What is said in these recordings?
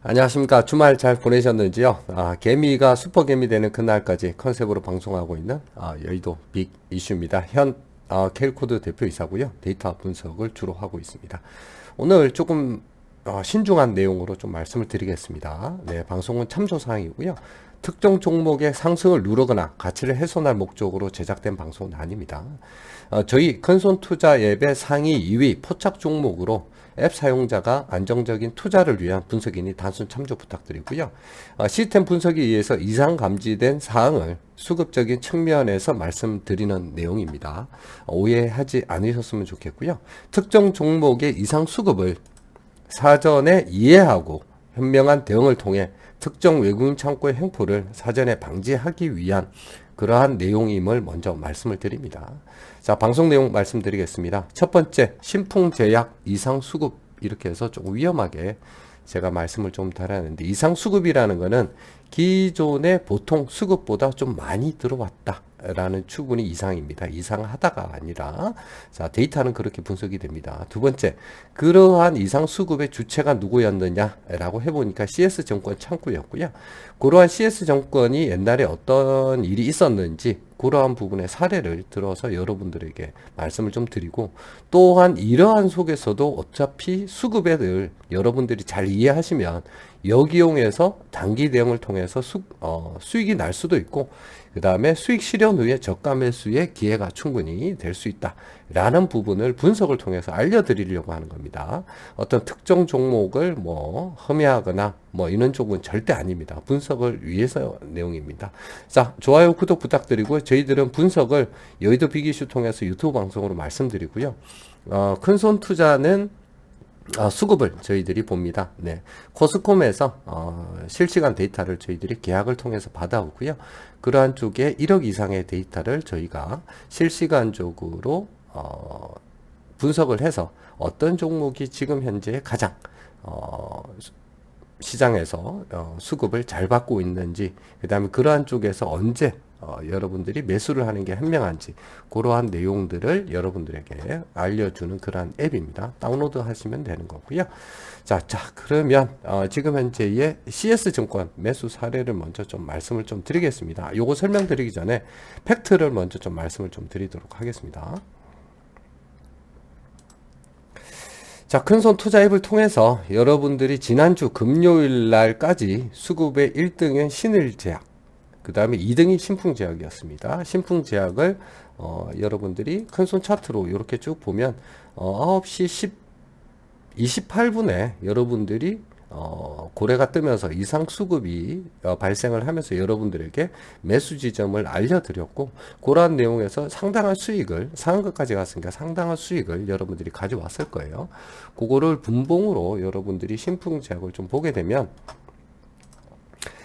안녕하십니까. 주말 잘 보내셨는지요? 개미가 슈퍼개미 되는 그날까지 컨셉으로 방송하고 있는 여의도 빅 이슈입니다. 현 켈코드 대표이사고요. 데이터 분석을 주로 하고 있습니다. 오늘 조금 신중한 내용으로 좀 말씀을 드리겠습니다. 네, 방송은 참조사항이고요. 특정 종목의 상승을 누르거나 가치를 훼손할 목적으로 제작된 방송은 아닙니다. 저희 큰손 투자 앱의 상위 2위 포착 종목으로 앱 사용자가 안정적인 투자를 위한 분석이니 단순 참조 부탁드리고요. 시스템 분석에 의해서 이상 감지된 사항을 수급적인 측면에서 말씀드리는 내용입니다. 오해하지 않으셨으면 좋겠고요. 특정 종목의 이상 수급을 사전에 이해하고 현명한 대응을 통해 특정 외국인 창구의 횡포를 사전에 방지하기 위한 그러한 내용임을 먼저 말씀을 드립니다. 자, 방송 내용 말씀드리겠습니다. 첫 번째, 신풍제약 이상 수급, 이렇게 해서 조금 위험하게 제가 말씀을 좀 달았는데, 이상 수급이라는 거는 기존의 보통 수급보다 좀 많이 들어왔다 라는 추분이 이상입니다. 이상하다가 아니라, 자, 데이터는 그렇게 분석이 됩니다. 두 번째, 그러한 이상 수급의 주체가 누구였느냐라고 해보니까 CS증권 창구였고요. 그러한 CS증권이 옛날에 어떤 일이 있었는지 그러한 부분의 사례를 들어서 여러분들에게 말씀을 좀 드리고, 또한 이러한 속에서도 어차피 수급에 늘 여러분들이 잘 이해하시면 역이용해서 단기 대응을 통해서 수익이 날 수도 있고, 그 다음에 수익 실현 후에 저가 매수의 기회가 충분히 될 수 있다 라는 부분을 분석을 통해서 알려드리려고 하는 겁니다. 어떤 특정 종목을 험해하거나 이런 쪽은 절대 아닙니다. 분석을 위해서 내용입니다. 자, 좋아요, 구독 부탁드리고, 저희들은 분석을 여의도 빅이슈 통해서 유튜브 방송으로 말씀드리고요. 큰손 투자는 수급을 저희들이 봅니다. 네. 코스콤에서 실시간 데이터를 저희들이 계약을 통해서 받아오고요. 그러한 쪽에 1억 이상의 데이터를 저희가 실시간적으로 분석을 해서 어떤 종목이 지금 현재 가장 시장에서 수급을 잘 받고 있는지, 그 다음에 그러한 쪽에서 언제 여러분들이 매수를 하는 게 현명한지, 그러한 내용들을 여러분들에게 알려주는 그러한 앱입니다. 다운로드 하시면 되는 거고요. 자, 그러면 지금 현재의 CS증권 매수 사례를 먼저 좀 말씀을 좀 드리겠습니다. 요거 설명드리기 전에 팩트를 먼저 좀 말씀을 좀 드리도록 하겠습니다. 자, 큰손 투자 앱을 통해서 여러분들이 지난주 금요일 날까지 수급의 1등은 신일제약, 그 다음에 2등이 신풍제약이었습니다. 신풍제약을 여러분들이 큰손 차트로 이렇게 쭉 보면 9시 28분에 여러분들이 고래가 뜨면서 이상 수급이 발생을 하면서 여러분들에게 매수 지점을 알려드렸고, 그러한 내용에서 상당한 수익을, 상한가까지 갔으니까 상당한 수익을 여러분들이 가져왔을 거예요. 그거를 분봉으로 여러분들이 신풍제약을 좀 보게 되면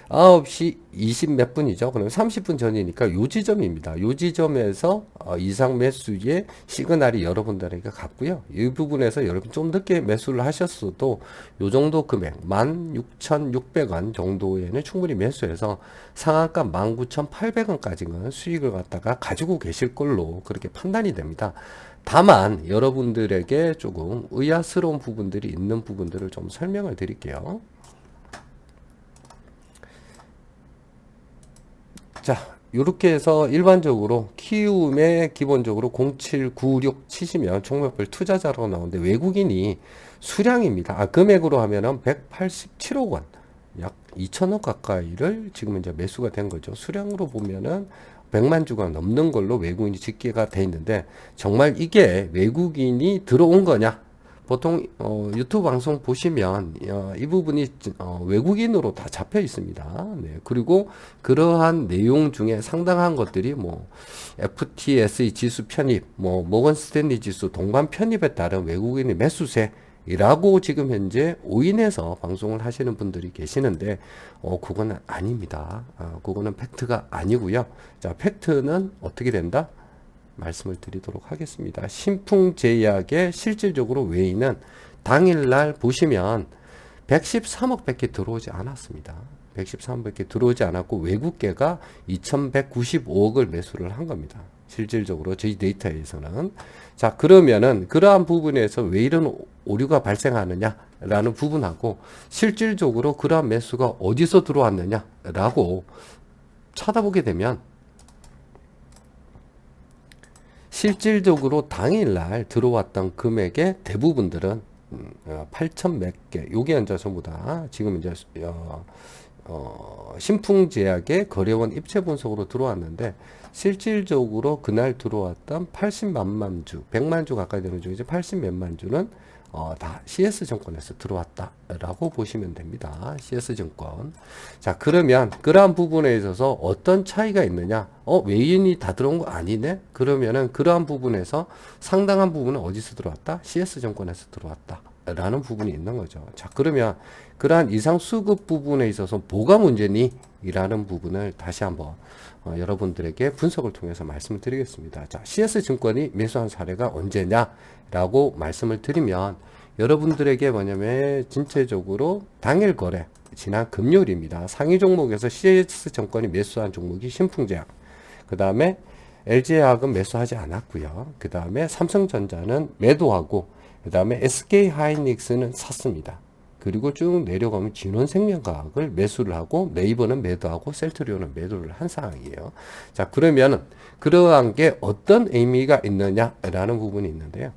9시 20 몇 분이죠. 그럼 30분 전이니까 요 지점입니다. 요 지점에서 이상 매수의 시그널이 여러분들에게 갔고요. 이 부분에서 여러분 좀 늦게 매수를 하셨어도 요 정도 금액 16,600원 정도에는 충분히 매수해서 상한가 19,800원까지는 수익을 갖다가 가지고 계실 걸로 그렇게 판단이 됩니다. 다만 여러분들에게 조금 의아스러운 부분들이 있는 부분들을 좀 설명을 드릴게요. 자, 이렇게 해서 일반적으로 키움에 기본적으로 0796 치시면 총몇별 투자자로 나오는데, 외국인이 수량입니다. 금액으로 하면은 187억 원, 약 2천억 가까이를 지금 이제 매수가 된 거죠. 수량으로 보면은 100만 주가 넘는 걸로 외국인이 집계가 돼 있는데, 정말 이게 외국인이 들어온 거냐? 보통 유튜브 방송 보시면 이 부분이 외국인으로 다 잡혀 있습니다. 네. 그리고 그러한 내용 중에 상당한 것들이 FTSE 지수 편입, 모건 스탠리 지수 동반 편입에 따른 외국인의 매수세라고 지금 현재 오인해서 방송을 하시는 분들이 계시는데, 그거는 아닙니다. 그거는 팩트가 아니고요. 자, 팩트는 어떻게 된다? 말씀을 드리도록 하겠습니다. 신풍제약의 실질적으로 외인은 당일날 보시면 113억 밖에 들어오지 않았습니다. 113억 밖에 들어오지 않았고, 외국계가 2195억을 매수를 한 겁니다. 실질적으로 저희 데이터에서는. 자, 그러면은 그러한 부분에서 왜 이런 오류가 발생하느냐 라는 부분하고 실질적으로 그러한 매수가 어디서 들어왔느냐라고 찾아보게 되면 실질적으로 당일날 들어왔던 금액의 대부분들은 8천 몇 개, 요게 이제 전부 다 지금 이제 신풍제약의 거래원 입체 분석으로 들어왔는데 실질적으로 그날 들어왔던 80만 주, 100만 주 가까이 되는 중에 이제 80 몇만 주는 다 CS증권에서 들어왔다라고 보시면 됩니다. CS증권. 자, 그러면 그러한 부분에 있어서 어떤 차이가 있느냐? 외인이 다 들어온 거 아니네? 그러면은 그러한 부분에서 상당한 부분은 어디서 들어왔다? CS증권에서 들어왔다. 라는 부분이 있는 거죠. 자, 그러면 그러한 이상 수급 부분에 있어서 뭐가 문제니? 이라는 부분을 다시 한번 여러분들에게 분석을 통해서 말씀을 드리겠습니다. 자, CS증권이 매수한 사례가 언제냐라고 말씀을 드리면 여러분들에게 뭐냐면 전체적으로 당일 거래 지난 금요일입니다. 상위 종목에서 CS증권이 매수한 종목이 신풍제약, 그 다음에 LG화학은 매수하지 않았고요. 그 다음에 삼성전자는 매도하고 그 다음에 SK하이닉스는 샀습니다. 그리고 쭉 내려가면 진원생명과학을 매수를 하고 네이버는 매도하고 셀트리온은 매도를 한 상황이에요. 자, 그러면은 그러한 게 어떤 의미가 있느냐라는 부분이 있는데요.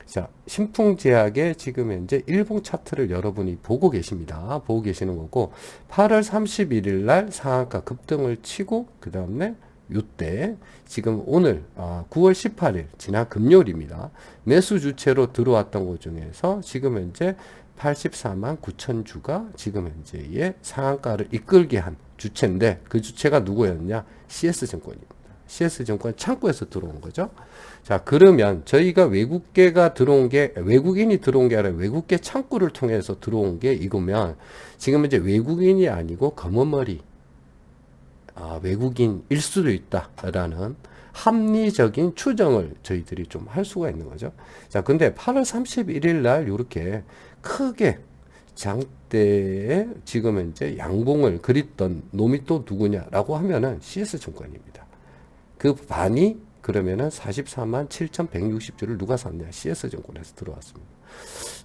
자, 신풍제약의 지금 현재 일봉 차트를 여러분이 보고 계십니다. 보고 계시는 거고 8월 31일 날 상한가 급등을 치고 그 다음에 요때 지금 오늘 9월 18일 지난 금요일입니다. 매수 주체로 들어왔던 것 중에서 지금 현재 84만 9천 주가 지금 현재의 상한가를 이끌게 한 주체인데 그 주체가 누구였냐? CS증권입니다. CS증권 창구에서 들어온 거죠. 자, 그러면 저희가 외국계가 들어온 게 외국인이 들어온 게 아니라 외국계 창구를 통해서 들어온 게 이거면 지금 이제 외국인이 아니고 검은머리 외국인일 수도 있다라는 합리적인 추정을 저희들이 좀 할 수가 있는 거죠. 자, 근데 8월 31일 날 이렇게 크게 장대에 지금 현재 양봉을 그렸던 놈이 또 누구냐라고 하면은 CS증권입니다. 그 반이 그러면은 44만 7,160주를 누가 샀냐? CS증권에서 들어왔습니다.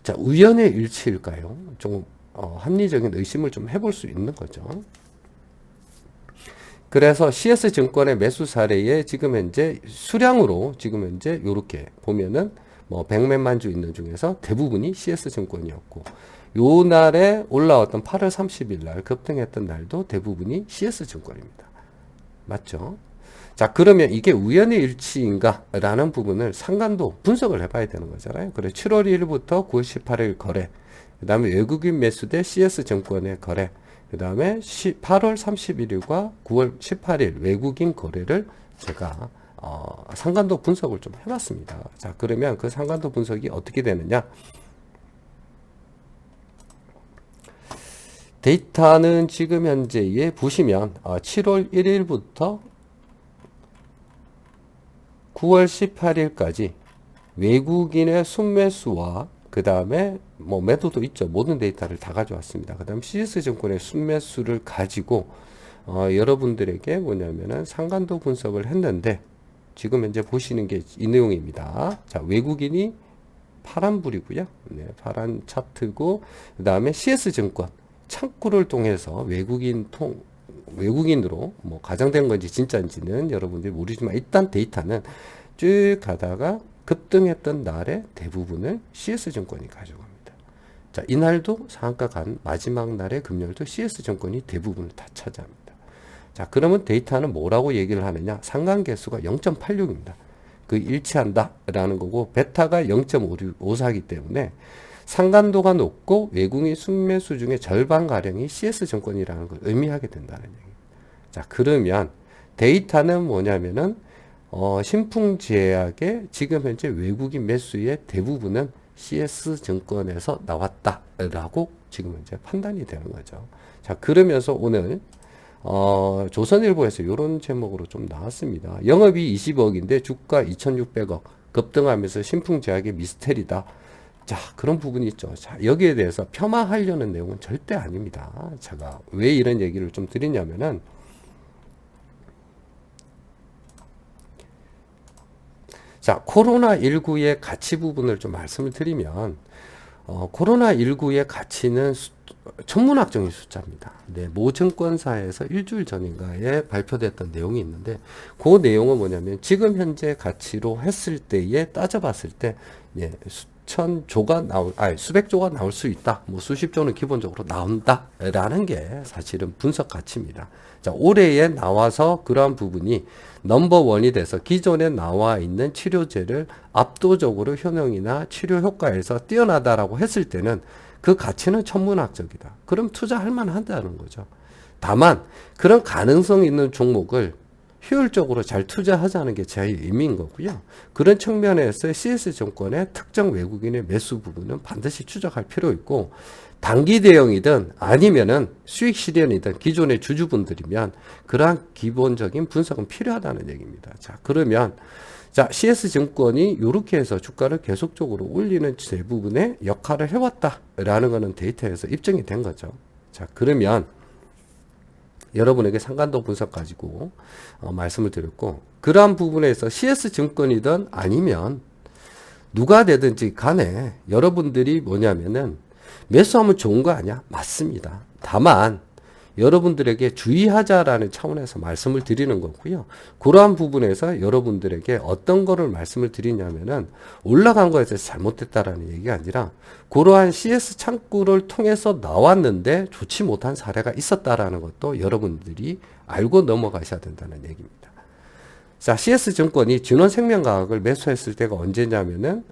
자, 우연의 일치일까요? 좀 합리적인 의심을 좀 해볼 수 있는 거죠. 그래서 CS증권의 매수 사례에 지금 현재 수량으로 지금 현재 요렇게 보면은 뭐 100몇만 주 있는 중에서 대부분이 CS증권이었고 요 날에 올라왔던 8월 30일 날 급등했던 날도 대부분이 CS증권입니다. 맞죠? 자, 그러면 이게 우연의 일치인가? 라는 부분을 상관도 분석을 해봐야 되는 거잖아요. 그래, 7월 1일부터 9월 18일 거래, 그 다음에 외국인 매수대 CS증권의 거래, 그 다음에 8월 31일과 9월 18일 외국인 거래를 제가 상관도 분석을 좀 해봤습니다. 자, 그러면 그 상관도 분석이 어떻게 되느냐? 데이터는 지금 현재에 보시면 7월 1일부터 9월 18일까지 외국인의 순매수와 그 다음에 뭐 매도도 있죠. 모든 데이터를 다 가져왔습니다. 그 다음 CS증권의 순매수를 가지고 여러분들에게 뭐냐면은 상관도 분석을 했는데 지금 현재 보시는 게 이 내용입니다. 자, 외국인이 파란불이고요. 네, 파란 차트고 그 다음에 CS증권 창구를 통해서 외국인으로 뭐 가정된 건지 진짜인지는 여러분들이 모르지만 일단 데이터는 쭉 가다가 급등했던 날의 대부분을 CS증권이 가져갑니다. 자, 이날도 상한가 간 마지막 날의 금요일도 CS증권이 대부분을 다 차지합니다. 자, 그러면 데이터는 뭐라고 얘기를 하느냐? 상관계수가 0.86입니다. 그 일치한다 라는 거고 베타가 0.54이기 때문에 상관도가 높고 외국인 순매수 중에 절반가량이 CS증권이라는 걸 의미하게 된다는 얘기입니다. 자, 그러면 데이터는 뭐냐면은 신풍제약의 지금 현재 외국인 매수의 대부분은 CS증권에서 나왔다라고 지금 현재 판단이 되는 거죠. 자, 그러면서 오늘 조선일보에서 이런 제목으로 좀 나왔습니다. 영업이 20억인데 주가 2,600억 급등하면서 신풍제약의 미스테리다. 자, 그런 부분이 있죠. 자, 여기에 대해서 폄하하려는 내용은 절대 아닙니다. 제가 왜 이런 얘기를 좀 드리냐면은 자, 코로나19의 가치 부분을 좀 말씀을 드리면 코로나19의 가치는 천문학적인 숫자입니다. 네, 모 증권사에서 일주일 전인가에 발표됐던 내용이 있는데 그 내용은 뭐냐면 지금 현재 가치로 했을 때에 따져봤을 때 예, 수백 조가 나올 수 있다. 뭐 수십 조는 기본적으로 나온다라는 게 사실은 분석 가치입니다. 자, 올해에 나와서 그러한 부분이 넘버원이 돼서 기존에 나와 있는 치료제를 압도적으로 효능이나 치료 효과에서 뛰어나다라고 했을 때는 그 가치는 천문학적이다. 그럼 투자할 만하다는 거죠. 다만 그런 가능성 있는 종목을 효율적으로 잘 투자하자는 게 제 의미인 거고요. 그런 측면에서 CS증권의 특정 외국인의 매수 부분은 반드시 추적할 필요 있고 단기 대응이든 아니면은 수익 실현이든 기존의 주주분들이면 그러한 기본적인 분석은 필요하다는 얘기입니다. 자, 그러면 자, CS증권이 이렇게 해서 주가를 계속적으로 올리는 대부분의 역할을 해왔다라는 거는 데이터에서 입증이 된 거죠. 자, 그러면 여러분에게 상관도 분석 가지고 말씀을 드렸고 그러한 부분에서 CS증권이든 아니면 누가 되든지 간에 여러분들이 뭐냐면은 매수하면 좋은 거 아니야? 맞습니다. 다만 여러분들에게 주의하자라는 차원에서 말씀을 드리는 거고요. 그러한 부분에서 여러분들에게 어떤 거를 말씀을 드리냐면은 올라간 거에서 잘못됐다라는 얘기가 아니라 그러한 CS 창구를 통해서 나왔는데 좋지 못한 사례가 있었다라는 것도 여러분들이 알고 넘어가셔야 된다는 얘기입니다. 자, CS증권이 진원생명과학을 매수했을 때가 언제냐면은,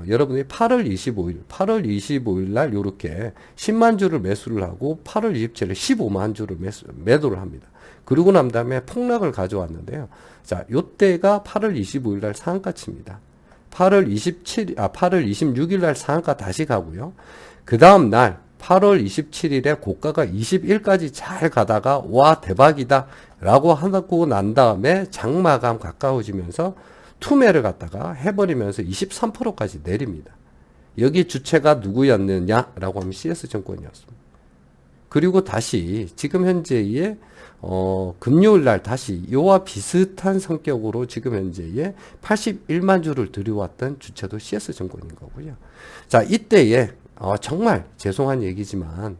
여러분이 8월 25일 날 요렇게 10만 주를 매수를 하고 8월 27일 15만 주를 매도를 합니다. 그러고 난 다음에 폭락을 가져왔는데요. 자, 요때가 8월 25일 날 상한가치입니다. 8월 26일 날 상한가 다시 가고요. 그 다음 날 8월 27일에 고가가 20일까지 잘 가다가 와 대박이다 라고 하고 난 다음에 장마감 가까워지면서 투매를 갖다가 해버리면서 23%까지 내립니다. 여기 주체가 누구였느냐 라고 하면 CS증권이었습니다. 그리고 다시 지금 현재의 금요일 날 다시 이와 비슷한 성격으로 지금 현재의 81만 주를 들여왔던 주체도 CS증권인 거고요. 자, 이때에 정말 죄송한 얘기지만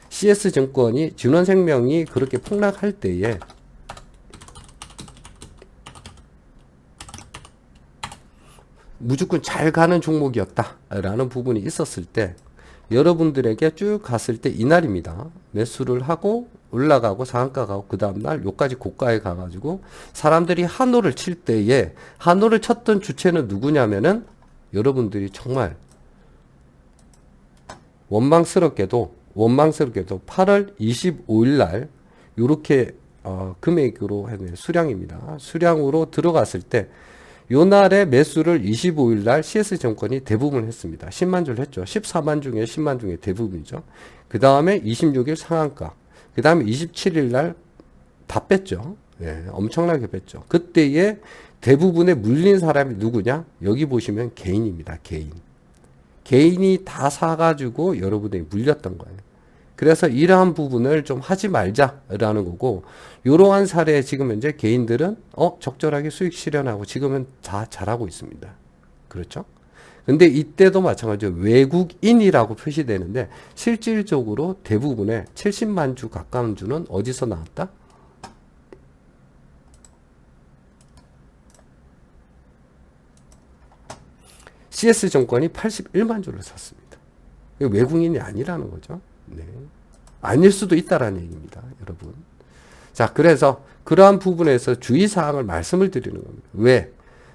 CS증권이 진원생명이 그렇게 폭락할 때에 무조건 잘 가는 종목이었다라는 부분이 있었을 때 여러분들에게 쭉 갔을 때 이날입니다. 매수를 하고 올라가고 상한가 가고 그 다음날 요까지 고가에 가가지고 사람들이 한호를 칠 때에 한호를 쳤던 주체는 누구냐면은 여러분들이 정말 원망스럽게도 8월 25일 날 요렇게 금액으로 해는 수량입니다. 수량으로 들어갔을 때 요 날에 매수를 25일 날 CS증권이 대부분 했습니다. 10만 주를 했죠. 14만 중에 10만 중에 대부분이죠. 그 다음에 26일 상한가. 그 다음에 27일 날 다 뺐죠. 예, 엄청나게 뺐죠. 그때에 대부분의 물린 사람이 누구냐? 여기 보시면 개인입니다. 개인이 다 사가지고 여러분들이 물렸던 거예요. 그래서 이러한 부분을 좀 하지 말자라는 거고, 이러한 사례에 지금 현재 개인들은 적절하게 수익 실현하고 지금은 다 잘하고 있습니다. 그렇죠? 근데 이때도 마찬가지로 외국인이라고 표시되는데 실질적으로 대부분의 70만 주 가까운 주는 어디서 나왔다? CS증권이 81만 주를 샀습니다. 외국인이 아니라는 거죠. 네. 아닐 수도 있다라는 얘기입니다, 여러분. 자, 그래서 그러한 부분에서 주의사항을 말씀을 드리는 겁니다. 왜?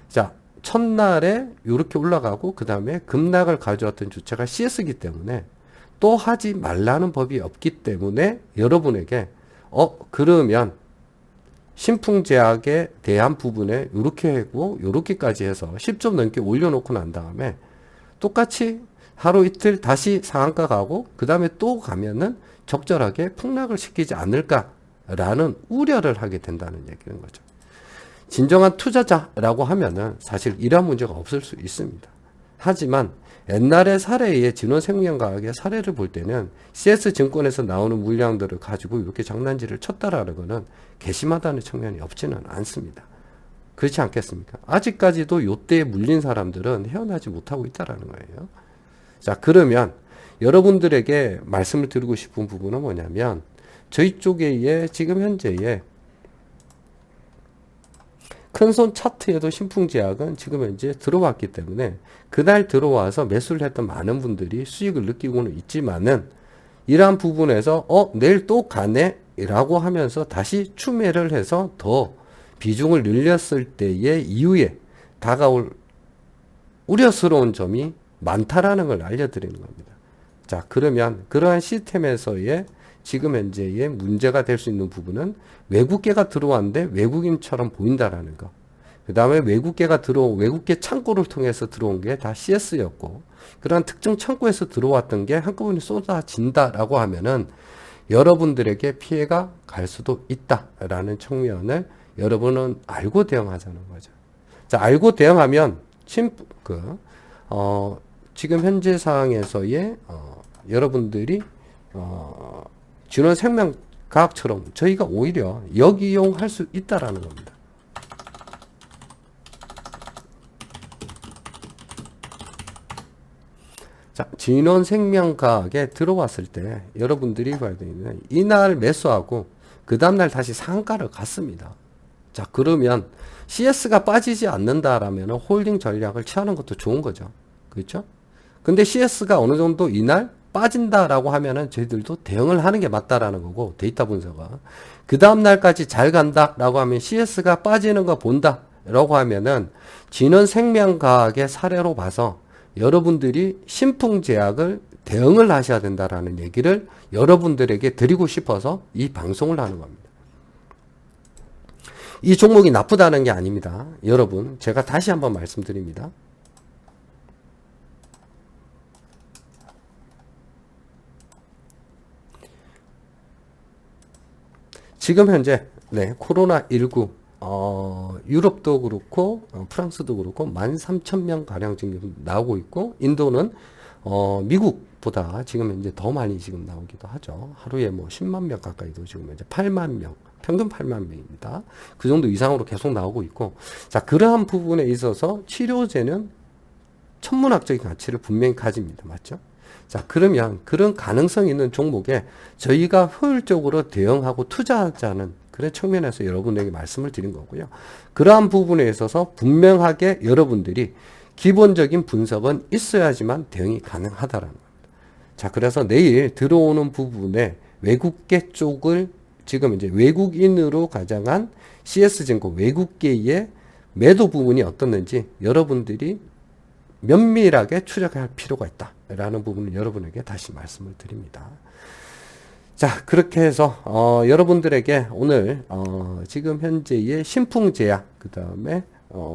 자, 첫날에 이렇게 올라가고 그 다음에 급락을 가져왔던 주체가 CS이기 때문에 또 하지 말라는 법이 없기 때문에 여러분에게 그러면 신풍제약에 대한 부분에 이렇게 하고 이렇게까지 해서 10점 넘게 올려놓고 난 다음에 똑같이 하루 이틀 다시 상한가 가고 그 다음에 또 가면은 적절하게 폭락을 시키지 않을까라는 우려를 하게 된다는 얘기인 거죠. 진정한 투자자라고 하면은 사실 이러한 문제가 없을 수 있습니다. 하지만 옛날의 사례의 진원생명과학의 사례를 볼 때는 CS증권에서 나오는 물량들을 가지고 이렇게 장난질을 쳤다라는 것은 괘씸하다는 측면이 없지는 않습니다. 그렇지 않겠습니까? 아직까지도 요때에 물린 사람들은 헤어나지 못하고 있다라는 거예요. 자, 그러면 여러분들에게 말씀을 드리고 싶은 부분은 뭐냐면 저희 쪽에 지금 현재의 큰손 차트에도 신풍제약은 지금 현재 들어왔기 때문에 그날 들어와서 매수를 했던 많은 분들이 수익을 느끼고는 있지만은 이러한 부분에서 내일 또 가네 라고 하면서 다시 추매를 해서 더 비중을 늘렸을 때의 이후에 다가올 우려스러운 점이 많다라는 걸 알려드리는 겁니다. 자, 그러면 그러한 시스템에서의 지금 현재의 문제가 될 수 있는 부분은 외국계가 들어왔는데 외국인처럼 보인다라는 거. 그 다음에 외국계 창고를 통해서 들어온 게 다 CS였고, 그러한 특정 창고에서 들어왔던 게 한꺼번에 쏟아진다라고 하면은 여러분들에게 피해가 갈 수도 있다라는 측면을 여러분은 알고 대응하자는 거죠. 자, 알고 대응하면 지금 현재 상황에서의 여러분들이 진원생명과학처럼 저희가 오히려 역이용할 수 있다라는 겁니다. 자, 진원생명과학에 들어왔을 때 여러분들이 봐야 되는 이날 매수하고 그 다음날 다시 상한가를 갔습니다. 자, 그러면 CS가 빠지지 않는다라면 홀딩 전략을 취하는 것도 좋은 거죠. 그렇죠? 근데 CS가 어느 정도 이날 빠진다라고 하면은 저희들도 대응을 하는 게 맞다라는 거고, 데이터 분석은. 그 다음날까지 잘 간다라고 하면 CS가 빠지는 거 본다라고 하면은 진원생명과학의 사례로 봐서 여러분들이 신풍제약을 대응을 하셔야 된다라는 얘기를 여러분들에게 드리고 싶어서 이 방송을 하는 겁니다. 이 종목이 나쁘다는 게 아닙니다. 여러분, 제가 다시 한번 말씀드립니다. 지금 현재 코로나19 유럽도 그렇고 프랑스도 그렇고 13,000명 가량 지금 나오고 있고, 인도는 미국보다 지금 현재 더 많이 지금 나오기도 하죠. 하루에 뭐 10만 명 가까이도 지금 현재 8만 명, 평균 8만 명입니다. 그 정도 이상으로 계속 나오고 있고, 자, 그러한 부분에 있어서 치료제는 천문학적인 가치를 분명히 가집니다. 맞죠? 자, 그러면 그런 가능성 있는 종목에 저희가 효율적으로 대응하고 투자하자는 그런 측면에서 여러분에게 말씀을 드린 거고요. 그러한 부분에 있어서 분명하게 여러분들이 기본적인 분석은 있어야지만 대응이 가능하다라는 겁니다. 자, 그래서 내일 들어오는 부분에 외국계 쪽을 지금 이제 외국인으로 가장한 CS증권 외국계의 매도 부분이 어떻는지 여러분들이 면밀하게 추적할 필요가 있다라는 부분을 여러분에게 다시 말씀을 드립니다. 자, 그렇게 해서 여러분들에게 오늘 지금 현재의 신풍제약, 그 다음에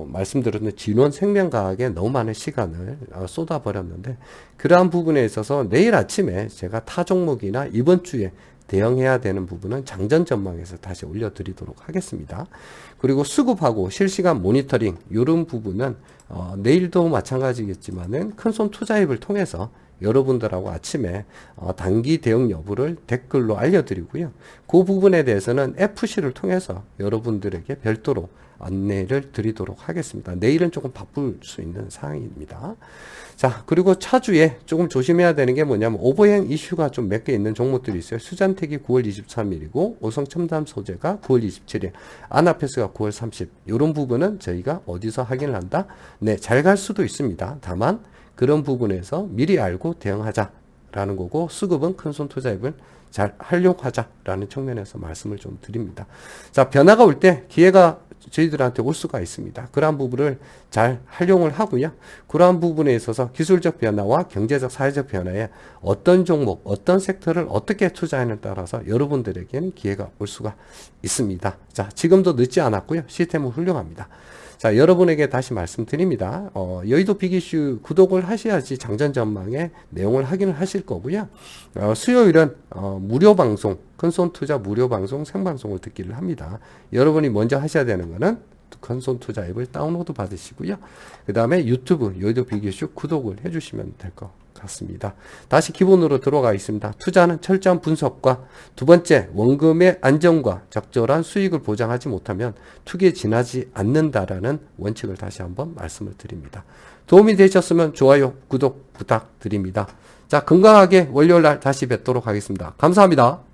말씀드렸던 진원생명과학에 너무 많은 시간을 쏟아버렸는데, 그러한 부분에 있어서 내일 아침에 제가 타 종목이나 이번 주에 대응해야 되는 부분은 장전 전망에서 다시 올려드리도록 하겠습니다. 그리고 수급하고 실시간 모니터링 이런 부분은 내일도 마찬가지겠지만은 큰손 투자앱을 통해서 여러분들하고 아침에 단기 대응 여부를 댓글로 알려드리고요. 그 부분에 대해서는 FC를 통해서 여러분들에게 별도로 안내를 드리도록 하겠습니다. 내일은 조금 바쁠 수 있는 상황입니다. 자, 그리고 차주에 조금 조심해야 되는 게 뭐냐면 오버행 이슈가 좀 몇 개 있는 종목들이 있어요. 수잔택이 9월 23일이고 오성첨단 소재가 9월 27일, 아나페스가 9월 30일. 이런 부분은 저희가 어디서 확인을 한다? 네, 잘 갈 수도 있습니다. 다만 그런 부분에서 미리 알고 대응하자라는 거고, 수급은 큰손 투자앱을 잘 활용하자라는 측면에서 말씀을 좀 드립니다. 자, 변화가 올 때 기회가 저희들한테 올 수가 있습니다. 그러한 부분을 잘 활용을 하고요. 그러한 부분에 있어서 기술적 변화와 경제적, 사회적 변화에 어떤 종목, 어떤 섹터를 어떻게 투자하느냐에 따라서 여러분들에게는 기회가 올 수가 있습니다. 자, 지금도 늦지 않았고요. 시스템은 훌륭합니다. 자, 여러분에게 다시 말씀드립니다. 여의도 빅이슈 구독을 하셔야지 장전 전망의 내용을 확인을 하실 거고요. 수요일은 무료 방송, 큰손 투자 무료 방송 생방송을 듣기를 합니다. 여러분이 먼저 하셔야 되는 거는 큰손 투자 앱을 다운로드 받으시고요. 그 다음에 유튜브 여의도 빅이슈 구독을 해주시면 될 것 같습니다. 다시 기본으로 들어가 있습니다. 투자는 철저한 분석과 두 번째, 원금의 안정과 적절한 수익을 보장하지 못하면 투기에 지나지 않는다라는 원칙을 다시 한번 말씀을 드립니다. 도움이 되셨으면 좋아요, 구독 부탁드립니다. 자, 건강하게 월요일날 다시 뵙도록 하겠습니다. 감사합니다.